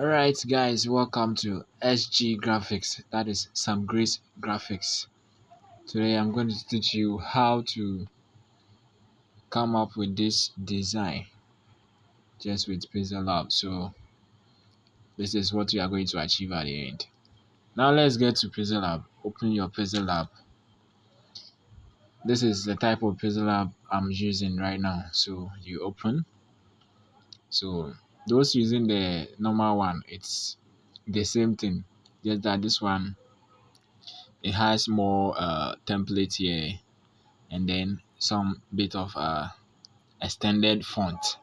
Alright guys, welcome to SG Graphics, that is some great graphics. Today I'm going to teach you how to come up with this design just with Pixellab. So this is what you are going to achieve at the end. Now let's get to Pixellab. Open your Pixellab. This is the type of Pixellab I'm using right now. So you open. So those using the normal one, it's the same thing, just that this one it has more template here and then some bit of extended font,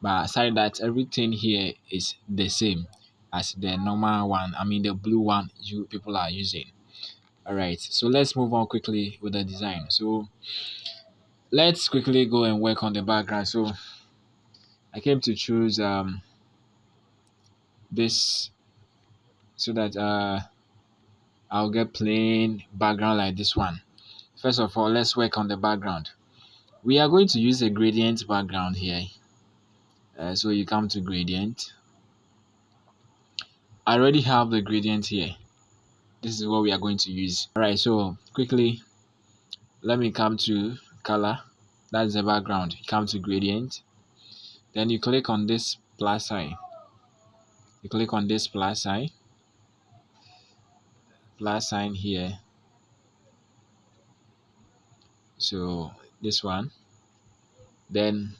but aside that everything here is the same as the normal one, the blue one you people are using. All right, so let's move on quickly with the design. So let's quickly go and work on the background. So I came to choose this so that I'll get plain background like this one. First of all, let's work on the background. We are going to use a gradient background here. So you come to gradient. I already have the gradient here. This is what we are going to use. Alright, so quickly let me come to color. That's the background. You come to gradient. Then you click on this plus sign. You click on this plus sign here. So this one. Then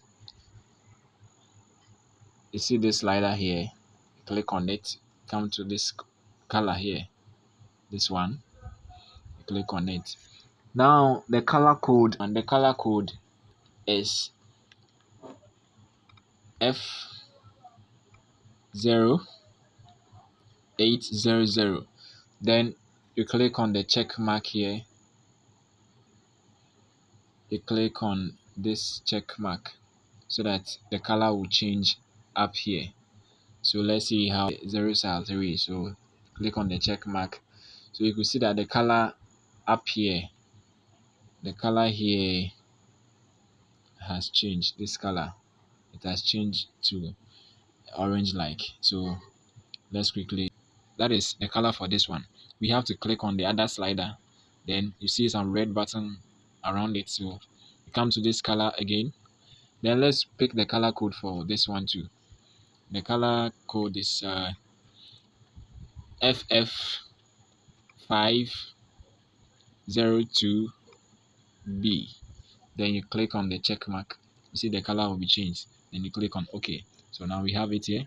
you see this slider here. Click on it. Come to this color here. This one. You click on it. Now the color code, and the color code is F0800. Then you click on the check mark here. You click on this check mark so that the color will change up here. So let's see how zeros are 3. So click on the check mark. So you can see that the color up here, the color here has changed. This color, it has changed to orange like. So let's quickly, that is the color for this one. We have to click on the other slider. Then you see some red button around it. So you come to this color again. Then let's pick the color code for this one too. The color code is FF502B. Then you click on the check mark. You see the color will be changed. Then you click on OK. So now we have it here.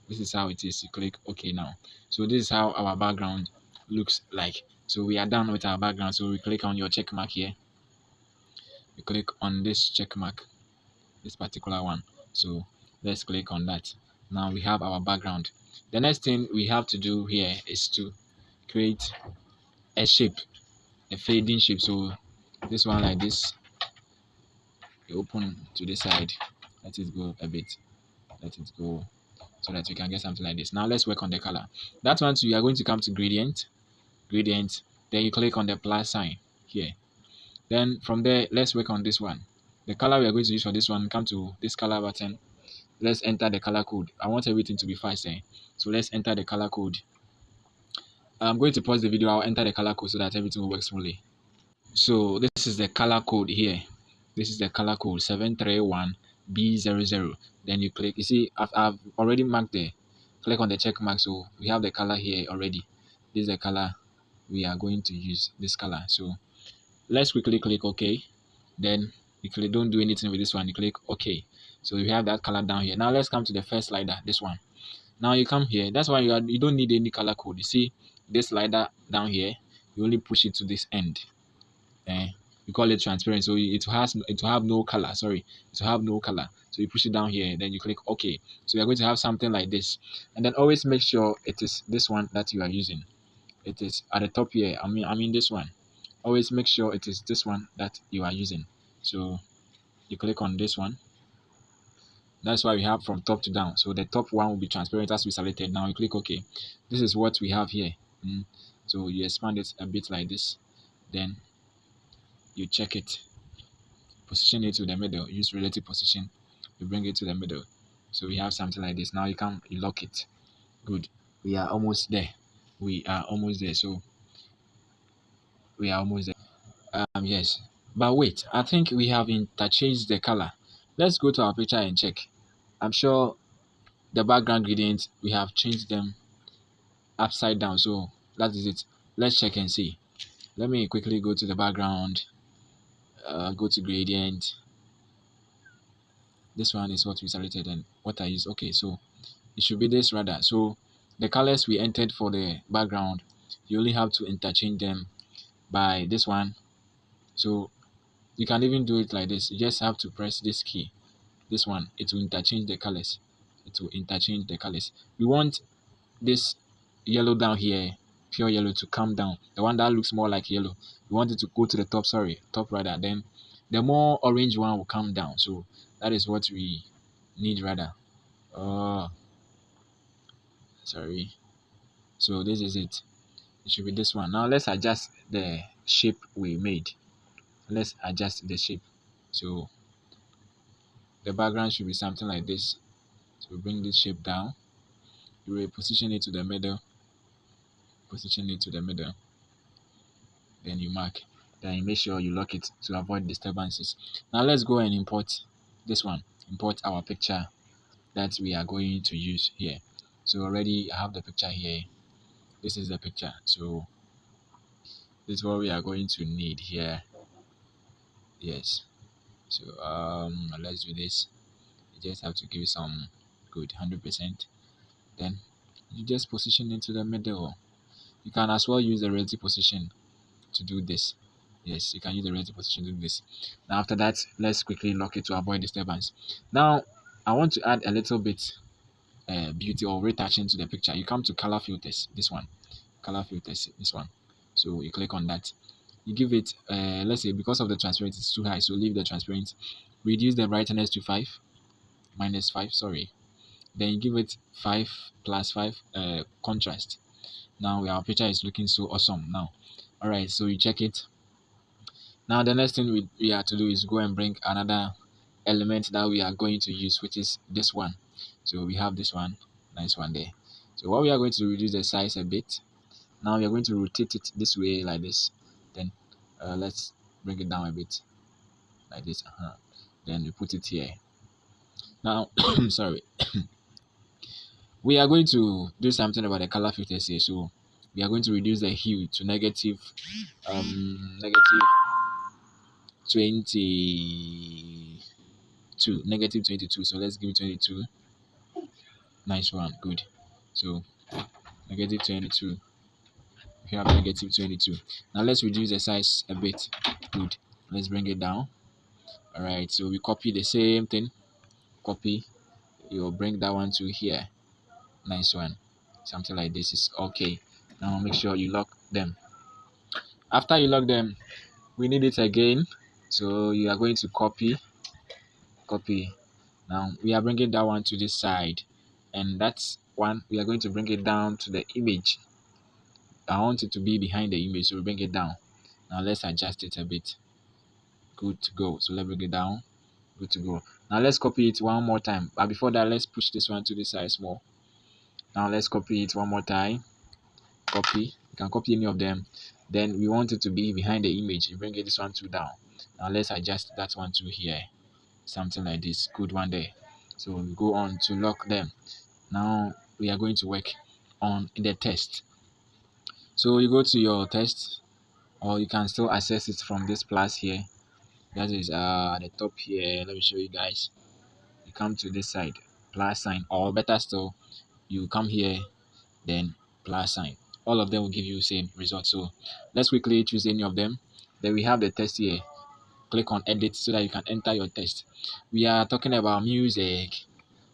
This is how it is. You click OK now. So this is how our background looks like. So we are done with our background. So we click on your check mark here. You click on this check mark, this particular one. So let's click on that. Now we have our background. The next thing we have to do here is to create a shape, a fading shape. So this one like this, you open to the side, let it go a bit, let it go, so that you can get something like this. Now let's work on the color. That one too, you are going to come to gradient, then you click on the plus sign here. Then from there, let's work on this one. The color we are going to use for this one, come to this color button. Let's enter the color code. I want everything to be fast, so let's enter the color code. I'm going to pause the video. I'll enter the color code so that everything will work smoothly. So this is the color code here. This is the color code 731B00. Then you click. You see, I've already marked there. Click on the check mark. So we have the color here already. This is the color we are going to use. This color. So let's quickly click OK. Then you click, don't do anything with this one. You click OK. So you have that color down here. Now let's come to the first slider. This one. Now you come here. That's why you don't need any color code. You see this slider down here. You only push it to this end. We call it transparent, so it will have no color. Sorry, it will have no color. So you push it down here, then you click OK. So you're going to have something like this, and then always make sure it is this one that you are using. It is at the top here. I mean this one. Always make sure it is this one that you are using. So you click on this one. That's why we have from top to down. So the top one will be transparent as we selected. Now you click OK. This is what we have here. So you expand it a bit like this. Then you check it. Position it to the middle. Use relative position. You bring it to the middle. So we have something like this. Now you lock it. Good. We are almost there. We are almost there. So we are almost there. Yes. But wait, I think we have interchanged the color. Let's go to our picture and check. I'm sure the background gradients we have changed them upside down. So that is it. Let's check and see. Let me quickly go to the background. Go to gradient. This one is what we selected and what I use. Okay, so it should be this rather. So the colors we entered for the background, you only have to interchange them by this one. So you can even do it like this. You just have to press this key, this one. It will interchange the colors. It will interchange the colors. We want this yellow down here, pure yellow, to come down. The one that looks more like yellow, we want it to go to the top. Sorry, top rather. Then the more orange one will come down. So that is what we need rather. Oh, sorry. So this is it. It should be this one. Now let's adjust the shape we made. Let's adjust the shape. So the background should be something like this. So bring this shape down. You will position it to the middle. Position it to the middle. Then you mark. Then you make sure you lock it to avoid disturbances. Now let's go and import this one. Import our picture that we are going to use here. So already I have the picture here. This is the picture. So this is what we are going to need here. Yes. So let's do this. You just have to give it some good 100%. Then you just position into the middle. You can as well use the relative position to do this. Yes, you can use the relative position to do this. Now after that, let's quickly lock it to avoid disturbance. Now I want to add a little bit beauty or retouching to the picture. You come to color filters, this one, color filters, this one. So you click on that. You give it, let's say because of the transparency it's too high, so leave the transparency. Reduce the brightness to 5, -5, sorry. Then you give it 5 plus 5 contrast. Now our picture is looking so awesome now. All right, so you check it. Now the next thing we have to do is go and bring another element that we are going to use, which is this one. So we have this one, nice one there. So what we are going to reduce the size a bit. Now we are going to rotate it this way like this. Then let's bring it down a bit like this. Then we put it here. Now sorry, we are going to do something about the color filters here. So we are going to reduce the hue to negative 22, negative 22. So let's give it 22. Nice one, good. So negative 22. We have negative 22. Now let's reduce the size a bit. Good. Let's bring it down. All right, so we copy the same thing. Copy. You'll bring that one to here. Nice one. Something like this is okay. Now make sure you lock them. After you lock them, we need it again. So you are going to copy. Now we are bringing that one to this side, and that's one we are going to bring it down to the image. I want it to be behind the image, so we bring it down. Now let's adjust it a bit. Good to go. So let's bring it down. Good to go. Now let's copy it one more time. But before that, let's push this one to the side small. Now let's copy it one more time. Copy. You can copy any of them. Then we want it to be behind the image. You bring this one to down. Now let's adjust that one to here. Something like this. Good one there. So we go on to lock them. Now we are going to work on the text. So you go to your text, or you can still access it from this plus here. That is at the top here. Let me show you guys. You come to this side, plus sign, or better still, you come here, then plus sign. All of them will give you the same result. So let's quickly choose any of them. Then we have the text here. Click on edit so that you can enter your text. We are talking about music,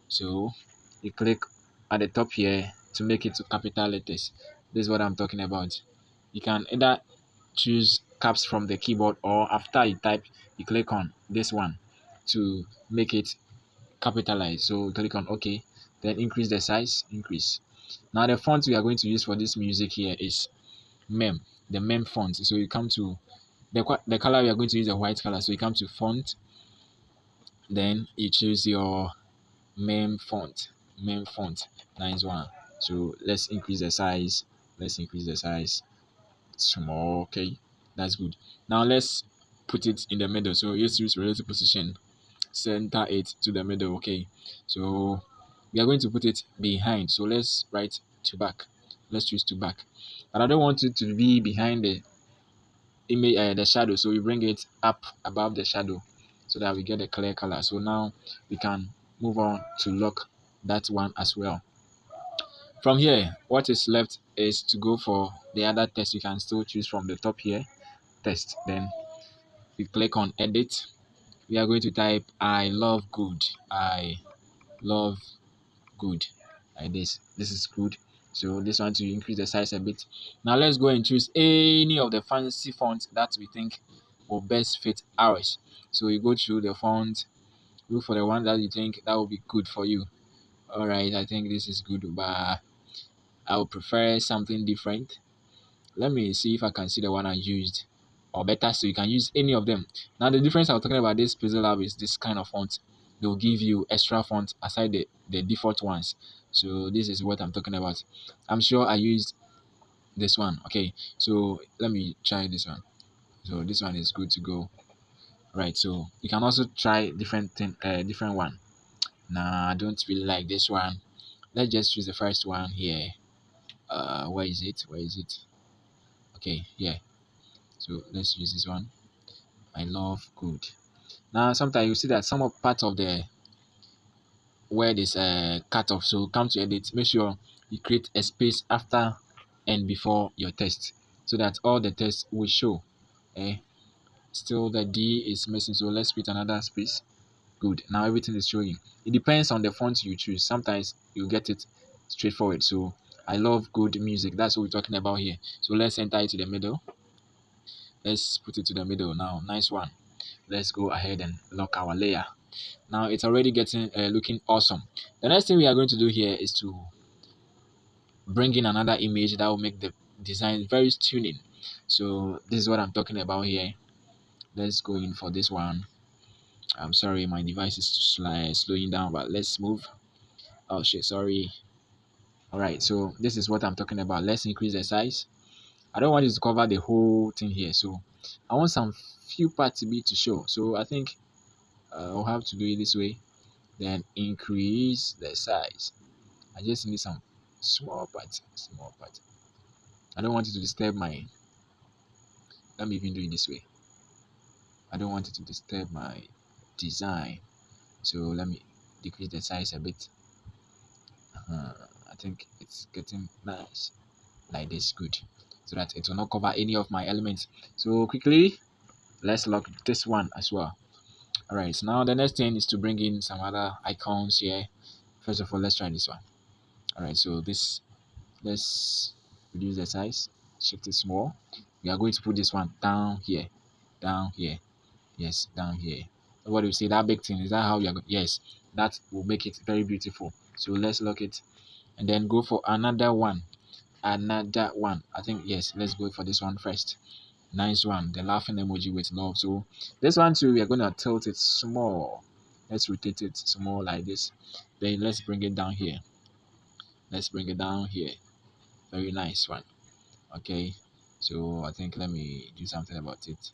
so you click at the top here to make it to capital letters. This is what I'm talking about. You can either choose caps from the keyboard, or after you type, you click on this one to make it capitalized. So click on OK, then increase the size, increase. Now the font we are going to use for this music here is mem, the mem font. So you come to the color we are going to use, a white color. So you come to font, then you choose your mem font, nice one. So let's increase the size. Let's increase the size small. Okay, that's good. Now let's put it in the middle. So let's use relative position, center it to the middle. Okay, so we are going to put it behind. So let's write to back. Let's choose to back, but I don't want it to be behind the image, the shadow. So we bring it up above the shadow so that we get a clear color. So now we can move on to lock that one as well. From here, what is left is to go for the other text. You can still choose from the top here, text. Then we click on edit. We are going to type I love good. I love good. Like this. This is good. So this one to increase the size a bit. Now let's go and choose any of the fancy fonts that we think will best fit ours. So you go through the font, look for the one that you think that will be good for you. All right, I think this is good, but I would prefer something different. Let me see if I can see the one I used, or better, so you can use any of them. Now the difference I was talking about this Pixellab is this kind of font. They'll give you extra font aside the default ones. So this is what I'm talking about. I'm sure I used this one. Okay, so let me try this one. So this one is good to go. Right, so you can also try different thing, different one. Nah, I don't really like this one. Let's just choose the first one here. Where is it? Where is it? Okay, yeah. So let's use this one. I love good. Now sometimes you see that some of part of the word is cut off. So come to edit. Make sure you create a space after and before your text so that all the text will show. Eh? Still the D is missing. So let's create another space. Good. Now everything is showing. It depends on the font you choose. Sometimes you get it straightforward. So I love good music. That's what we're talking about here. So let's enter it to the middle. Let's put it to the middle now. Nice one. Let's go ahead and lock our layer. Now it's already getting looking awesome. The next thing we are going to do here is to bring in another image that will make the design very stunning. So this is what I'm talking about here. Let's go in for this one. I'm sorry, my device is slowing down, but let's move. Oh shit, sorry. All right, so this is what I'm talking about. Let's increase the size. I don't want it to cover the whole thing here, so I want some few parts to be to show. So I think I'll have to do it this way. Then increase the size. I just need some small parts. Small part. I don't want it to disturb my. Let me even do it this way. I don't want it to disturb my design. So let me decrease the size a bit. I think it's getting nice like this. Good, so that it will not cover any of my elements. So quickly, let's lock this one as well. All right, so now the next thing is to bring in some other icons here. First of all, let's try this one. All right, so this, let's reduce the size, shift it small. We are going to put this one down here, down here. Yes, down here. So what do you see? That big thing, is that how you are going? Yes, that will make it very beautiful. So let's lock it and then go for another one. Another one. I think yes, let's go for this one first. Nice one, the laughing emoji with love. So this one too, we are going to tilt it small. Let's rotate it small like this. Then let's bring it down here. Let's bring it down here. Very nice one. Okay, so I think let me do something about it.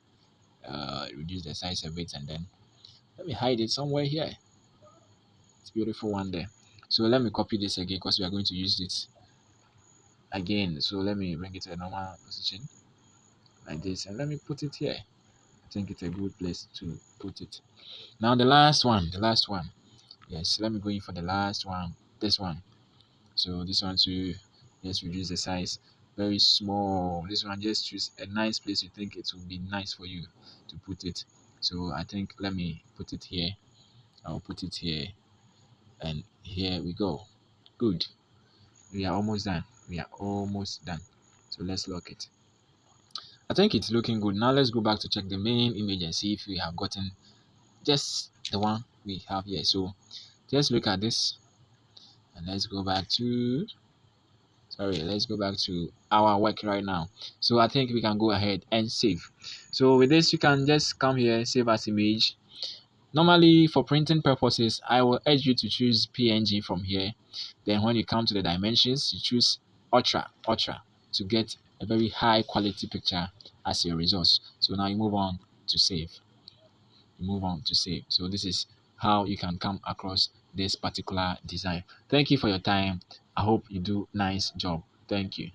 Reduce the size of it and then let me hide it somewhere here. It's a beautiful one there. So let me copy this again because we are going to use it again. So let me bring it to a normal position like this and let me put it here. I think it's a good place to put it. Now the last one, yes, let me go in for the last one, this one. So this one too, just reduce the size very small. This one, just choose a nice place you think it will be nice for you to put it. So I think let me put it here. I'll put it here and here we go. Good, we are almost done. We are almost done. So let's lock it. I think it's looking good. Now let's go back to check the main image and see if we have gotten just the one we have here. So just look at this and let's go back to our work right now. So I think we can go ahead and save. So with this, you can just come here, save as image. Normally, for printing purposes, I will urge you to choose PNG from here. Then when you come to the dimensions, you choose ultra to get a very high quality picture as your resource. So now you move on to save. You move on to save. So this is how you can come across this particular design. Thank you for your time. I hope you do nice job. Thank you.